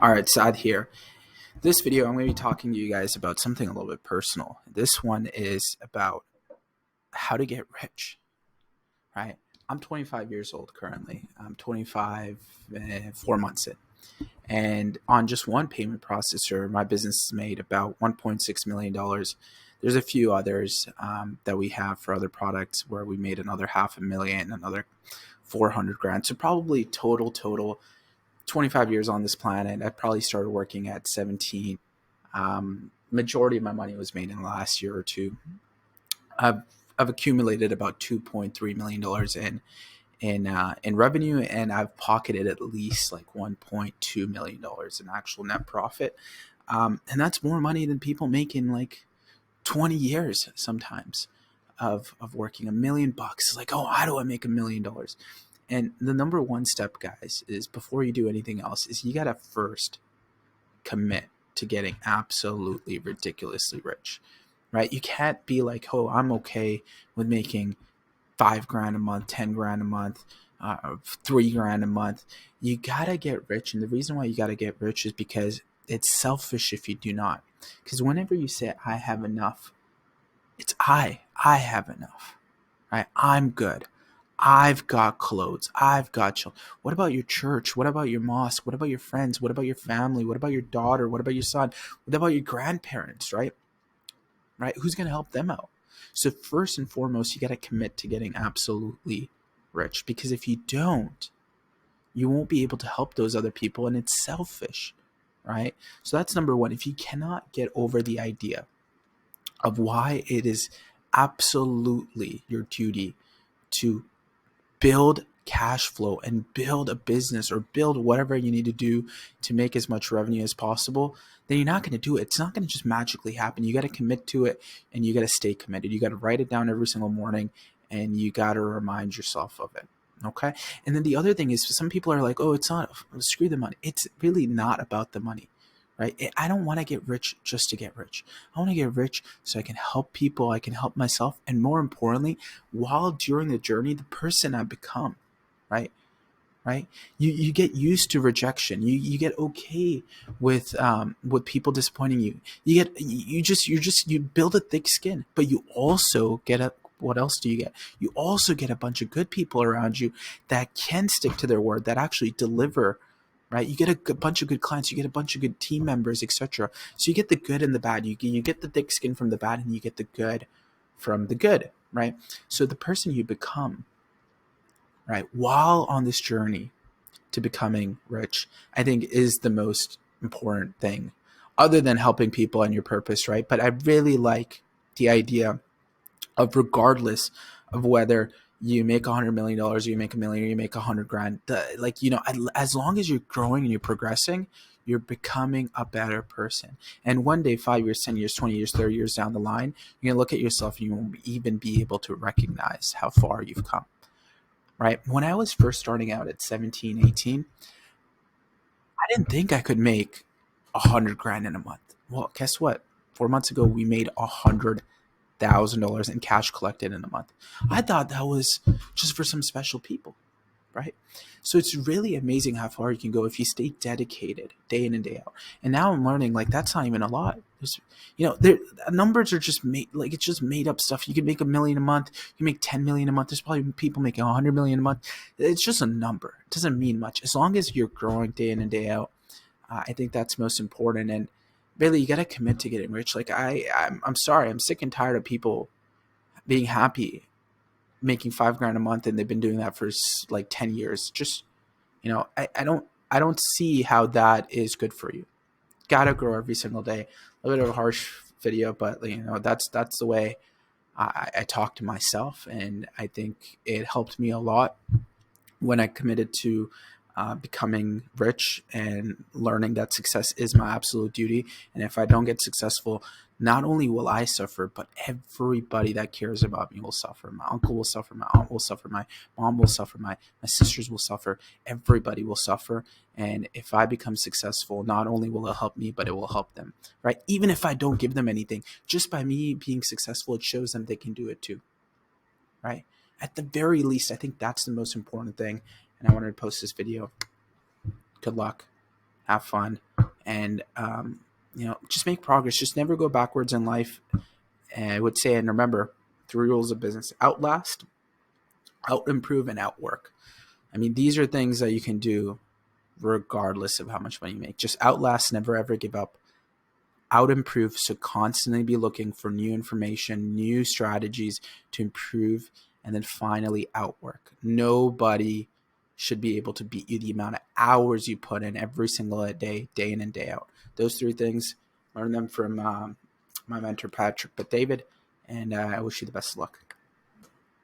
All right, Saad here. This video, I'm going to be talking to you guys about something a little bit personal. This one is about how to get rich, right? I'm 25 years old currently. I'm 25, 4 months in. And on just one payment processor, my business has made about $1.6 million. There's a few others that we have for other products where we made another half a million, another 400 grand. So probably total 25 years on this planet. I probably started working at 17. Majority of my money was made in the last year or two. I've I've accumulated about $2.3 million in revenue, and I've pocketed at least like $1.2 million in actual net profit. And that's more money than people make in like 20 years sometimes of working. $1 million is like, oh, how do I make $1 million? And the number one step, guys, is before you do anything else, is you gotta first commit to getting absolutely ridiculously rich, right? You can't be like, oh, I'm okay with making 5 grand a month, 10 grand a month, 3 grand a month. You gotta get rich, and the reason why you gotta get rich is because it's selfish if you do not. Because whenever you say I have enough, it's I have enough, right? I'm good. I've got clothes. I've got children. What about your church? What about your mosque? What about your friends? What about your family? What about your daughter? What about your son? What about your grandparents, right? Right? Who's going to help them out? So first and foremost, you got to commit to getting absolutely rich, because if you don't, you won't be able to help those other people, and it's selfish, right? So that's number one. If you cannot get over the idea of why it is absolutely your duty to build cash flow and build a business or build whatever you need to do to make as much revenue as possible, then you're not going to do it. It's not going to just magically happen. You got to commit to it, and you got to stay committed. You got to write it down every single morning, and you got to remind yourself of it. Okay. And then the other thing is, some people are like, oh, it's not, screw the money. It's really not about the money, right? I don't want to get rich just to get rich. I want to get rich so I can help people, I can help myself, and more importantly, while during the journey, the person I become, right? Right? You get used to rejection. You get okay with people disappointing you. You build a thick skin, but you also get a what else do you get? You also get a bunch of good people around you that can stick to their word, that actually deliver, right? You get a bunch of good clients, you get a bunch of good team members, etc. So you get the good and the bad. You get the thick skin from the bad, and you get the good from the good, right? So the person you become, right, while on this journey to becoming rich, I think is the most important thing, other than helping people and your purpose, right? But I really like the idea of, regardless of whether you make $100 million, or you make a million, or you make 100 grand, as long as you're growing and you're progressing, you're becoming a better person. And one day, 5 years, 10 years, 20 years, 30 years down the line, you're gonna look at yourself and you won't even be able to recognize how far you've come, right? When I was first starting out at 17, 18, I didn't think I could make 100 grand in a month. Well, guess what? 4 months ago, we made $100,000 in cash collected in a month. I thought that was just for some special people, right? So it's really amazing how far you can go if you stay dedicated day in and day out. And now I'm learning, like, that's not even a lot. There numbers are just made, like, it's just made up stuff. You can make 1 million a month, you can make 10 million a month. There's probably people making 100 million a month. It's just a number. It doesn't mean much as long as you're growing day in and day out. I think that's most important. And really, you got to commit to getting rich. Like, I'm sorry, I'm sick and tired of people being happy making 5 grand a month, and they've been doing that for like 10 years. Just, I don't see how that is good for you. Gotta grow every single day. A little bit of a harsh video, but that's the way I talk to myself, and I think it helped me a lot when I committed to becoming rich and learning that success is my absolute duty. And if I don't get successful, not only will I suffer, but everybody that cares about me will suffer. My uncle will suffer. My aunt will suffer. My mom will suffer. My sisters will suffer. Everybody will suffer. And if I become successful, not only will it help me, but it will help them, right? Even if I don't give them anything, just by me being successful, it shows them they can do it too, right? At the very least, I think that's the most important thing. And I wanted to post this video. Good luck. Have fun. and just make progress. Just never go backwards in life. And I would say, and remember, 3 rules of business: outlast, out improve, and outwork. I mean, these are things that you can do regardless of how much money you make. Just outlast, never ever give up. Out improve, so constantly be looking for new information, new strategies to improve, and then finally outwork. Nobody should be able to beat you the amount of hours you put in every single day, day in and day out. Those 3 things, learn them from my mentor Patrick Bet-David, and I wish you the best of luck.